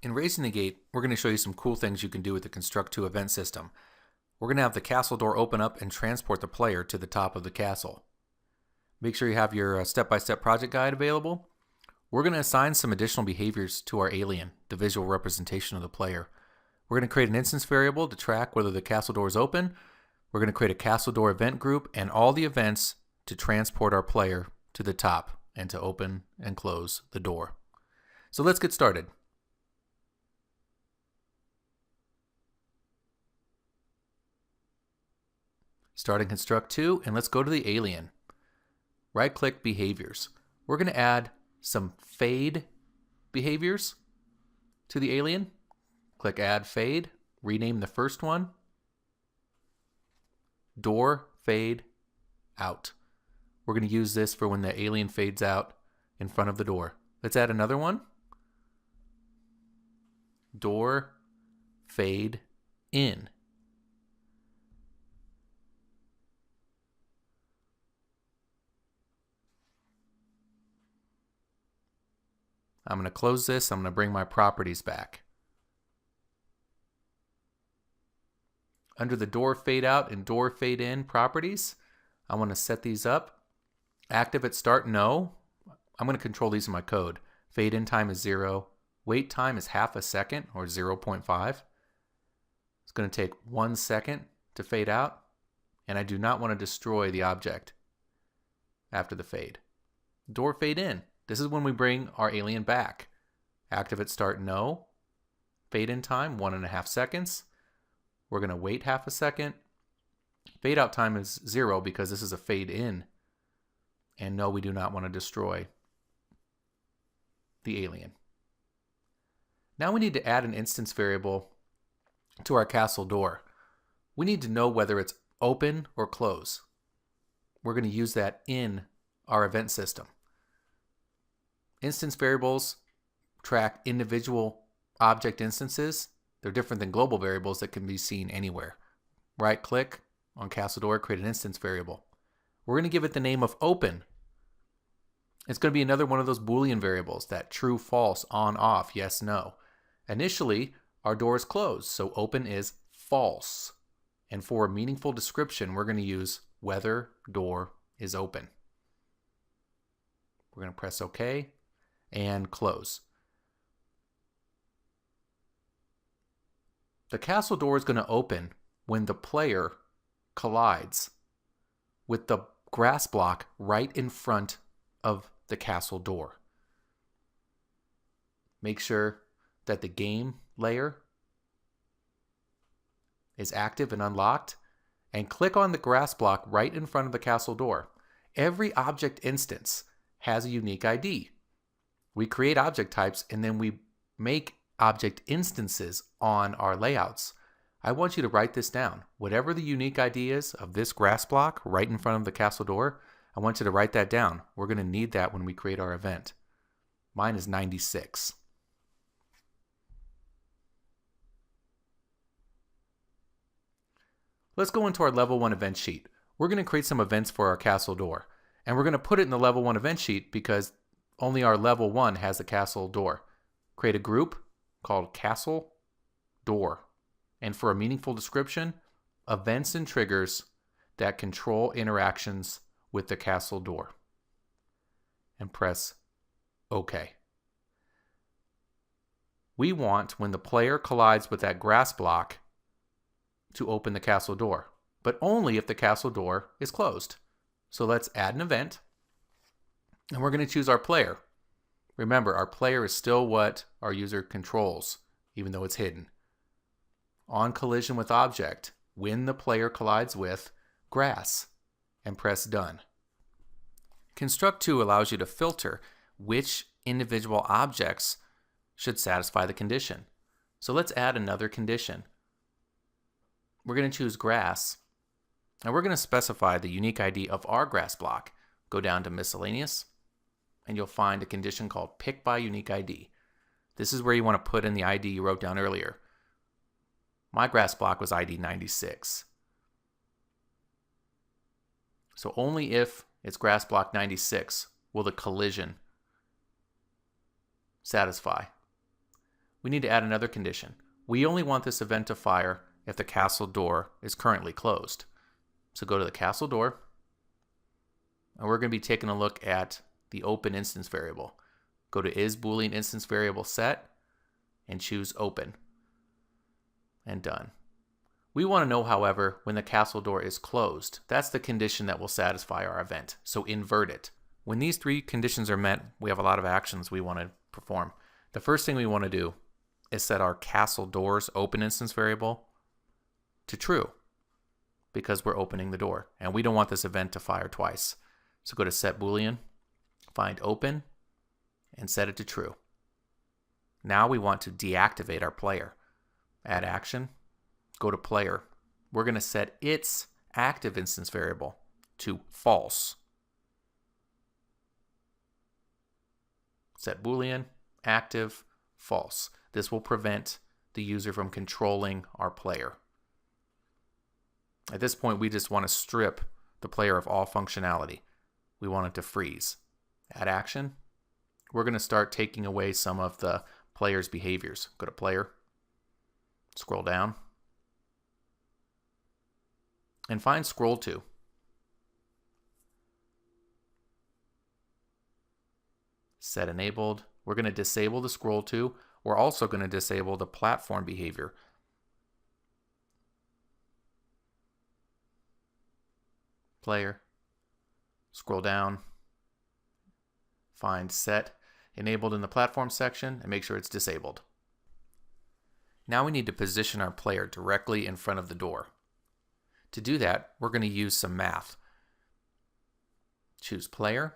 In Raising the Gate, we're going to show you some cool things you can do with the Construct 2 event system. We're going to have the castle door open up and transport the player to the top of the castle. Make sure you have your step-by-step project guide available. We're going to assign some additional behaviors to our alien, the visual representation of the player. We're going to create an instance variable to track whether the castle door is open. We're going to create a castle door event group and all the events to transport our player to the top and to open and close the door. So let's get started. Starting Construct 2, and let's go to the alien. Right-click Behaviors. We're going to add some fade behaviors to the alien. Click Add Fade. Rename the first one. Door Fade Out. We're going to use this for when the alien fades out in front of the door. Let's add another one. Door Fade In. I'm going to close this. I'm going to bring my properties back. Under the door fade out and door fade in properties, I want to set these up. Active at start, no. I'm going to control these in my code. Fade in time is 0. Wait time is half a second or 0.5. It's going to take 1 second to fade out. And I do not want to destroy the object after the fade. Door fade in. This is when we bring our alien back. Active at start, no. Fade in time, 1.5 seconds. We're going to wait half a second. Fade out time is 0 because this is a fade in. And no, we do not want to destroy the alien. Now we need to add an instance variable to our castle door. We need to know whether it's open or close. We're going to use that in our event system. Instance variables track individual object instances. They're different than global variables that can be seen anywhere. Right-click on castle door, create an instance variable. We're going to give it the name of open. It's going to be another one of those Boolean variables, that true, false, on, off, yes, no. Initially, our door is closed, so open is false. And for a meaningful description, we're going to use whether door is open. We're going to press OK and close. The castle door is going to open when the player collides with the grass block right in front of the castle door. Make sure that the game layer is active and unlocked, and click on the grass block right in front of the castle door. Every object instance has a unique ID. We create object types and then we make object instances on our layouts. I want you to write this down. Whatever the unique ID is of this grass block right in front of the castle door, I want you to write that down. We're going to need that when we create our event. Mine is 96. Let's go into our level 1 event sheet. We're going to create some events for our castle door. And we're going to put it in the level 1 event sheet because only our level 1 has the castle door. Create a group called castle door. And for a meaningful description, events and triggers that control interactions with the castle door. And press OK. We want, when the player collides with that grass block, to open the castle door, but only if the castle door is closed. So let's add an event, and we're going to choose our player. Remember, our player is still what our user controls, even though it's hidden. On collision with object, when the player collides with grass, and press Done. Construct 2 allows you to filter which individual objects should satisfy the condition. So let's add another condition. We're going to choose grass, and we're going to specify the unique ID of our grass block. Go down to Miscellaneous, and you'll find a condition called Pick by Unique ID. This is where you want to put in the ID you wrote down earlier. My grass block was ID 96. So only if it's grass block 96 will the collision satisfy. we need to add another condition. We only want this event to fire if the castle door is currently closed. So go to the castle door, and we're going to be taking a look at the open instance variable. Go to is Boolean instance variable set and choose open. And done. We want to know, however, when the castle door is closed. That's the condition that will satisfy our event. So invert it. When these three conditions are met, we have a lot of actions we want to perform. The first thing we want to do is set our castle door's open instance variable to true, because we're opening the door and we don't want this event to fire twice. So go to set Boolean, find open, and set it to true. Now we want to deactivate our player. Add action, go to player. We're going to set its active instance variable to false. Set Boolean, active, false. This will prevent the user from controlling our player. At this point, we just want to strip the player of all functionality. We want it to freeze. Add action. We're going to start taking away some of the player's behaviors. Go to player, scroll down, and find scroll to. Set enabled. We're going to disable the scroll to. We're also going to disable the platform behavior. Player, scroll down, find set enabled in the platform section, and make sure it's disabled. Now we need to position our player directly in front of the door. To do that, we're going to use some math. Choose player,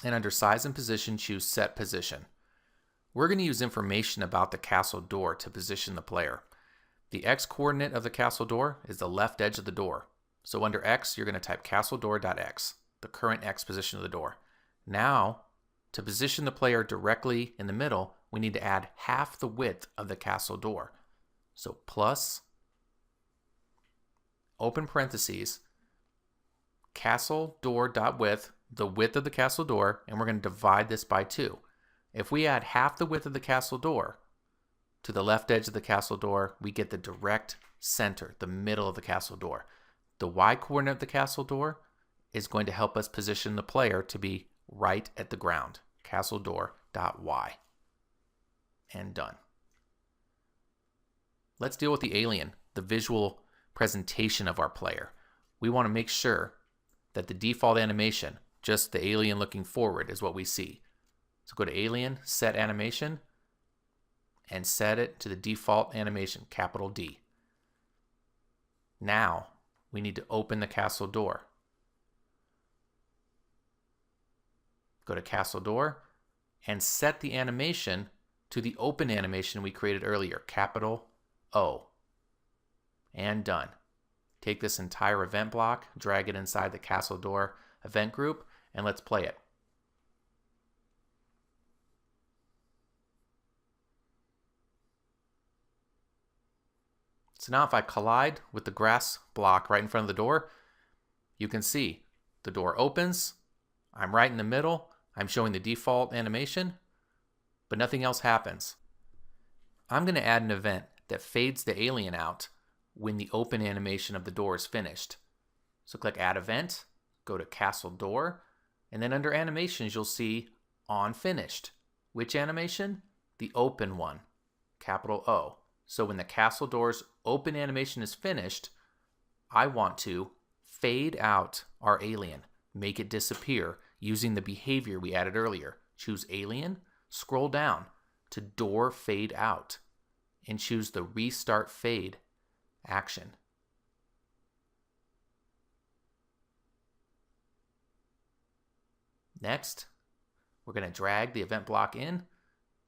and under size and position, choose set position. We're going to use information about the castle door to position the player. The x coordinate of the castle door is the left edge of the door. So under x, you're going to type castledoor.x, the current x position of the door. Now, to position the player directly in the middle, we need to add half the width of the castle door. So plus, open parentheses, castledoor.width, the width of the castle door, and we're going to divide this by 2. If we add half the width of the castle door to the left edge of the castle door, we get the direct center, the middle of the castle door. The y coordinate of the castle door is going to help us position the player to be right at the ground. Castledoor.y. And done. Let's deal with the alien, the visual presentation of our player. We want to make sure that the default animation, just the alien looking forward, is what we see. So go to Alien, Set Animation, and set it to the default animation, capital D. Now, we need to open the castle door. Go to Castle Door and set the animation to the open animation we created earlier, capital O. And done. Take this entire event block, drag it inside the Castle Door event group, and let's play it. So now if I collide with the grass block right in front of the door, you can see the door opens, I'm right in the middle, I'm showing the default animation, but nothing else happens. I'm going to add an event that fades the alien out when the open animation of the door is finished. So click Add Event, go to Castle Door, and then under Animations you'll see On Finished. Which animation? The open one, capital O. So when the castle door's open animation is finished, I want to fade out our alien, make it disappear using the behavior we added earlier. Choose Alien, scroll down to Door Fade Out, and choose the Restart Fade action. Next, we're going to drag the event block in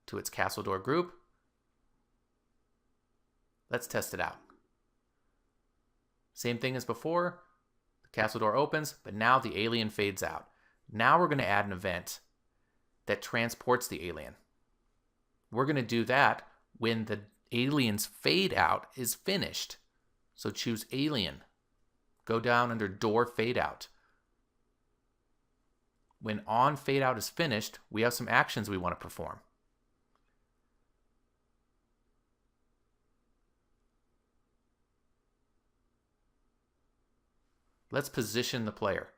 to its castle door group. Let's test it out. Same thing as before. The castle door opens, but now the alien fades out. Now we're going to add an event that transports the alien. We're going to do that when the alien's fade out is finished. So choose Alien. Go down under Door Fade Out. When On Fade Out is finished, we have some actions we want to perform. Let's position the player.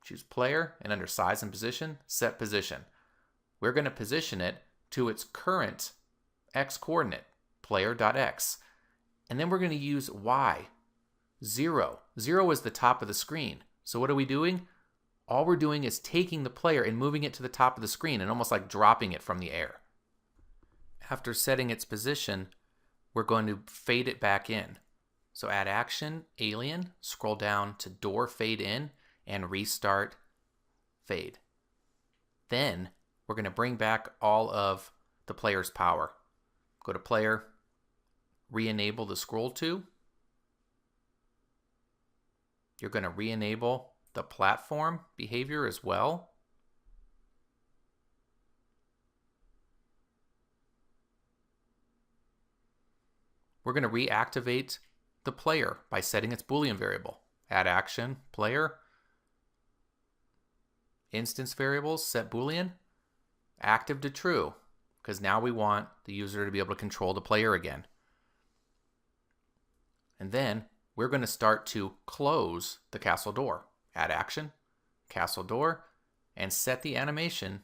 Choose player, and under size and position, set position. We're going to position it to its current x coordinate, player.x. And then we're going to use y, 0. 0 is the top of the screen. So what are we doing? All we're doing is taking the player and moving it to the top of the screen and almost like dropping it from the air. After setting its position, we're going to fade it back in. So add action, alien, scroll down to door fade in, and restart fade. Then we're going to bring back all of the player's power. Go to player, re-enable the scroll to. You're going to re-enable the platform behavior as well. We're going to reactivate the player by setting its Boolean variable. Add action, player, instance variables, set Boolean, active to true, because now we want the user to be able to control the player again. And then we're going to start to close the castle door. Add action, castle door, and set the animation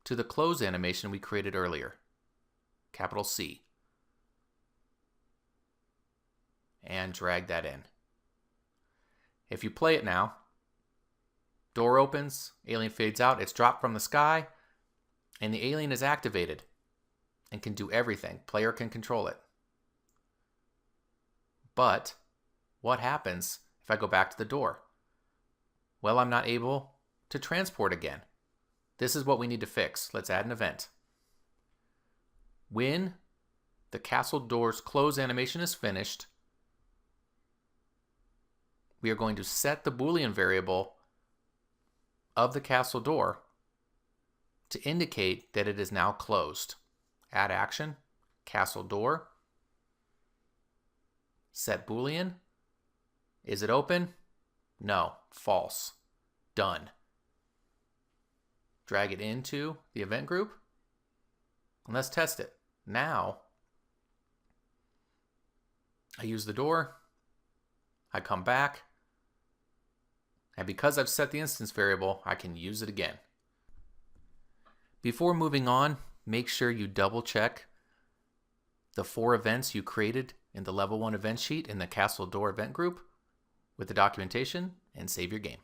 to the close animation we created earlier. Capital C. And drag that in. If you play it now, door opens, alien fades out, it's dropped from the sky, and the alien is activated and can do everything. Player can control it. But what happens if I go back to the door? Well, I'm not able to transport again. This is what we need to fix. Let's add an event. When the castle door's close animation is finished, we are going to set the Boolean variable of the castle door to indicate that it is now closed. Add action, castle door, set Boolean. Is it open? No, false. Done. Drag it into the event group, and let's test it. Now, I use the door, I come back, and because I've set the instance variable, I can use it again. Before moving on, make sure you double check the 4 events you created in the level 1 event sheet in the castle door event group with the documentation, and save your game.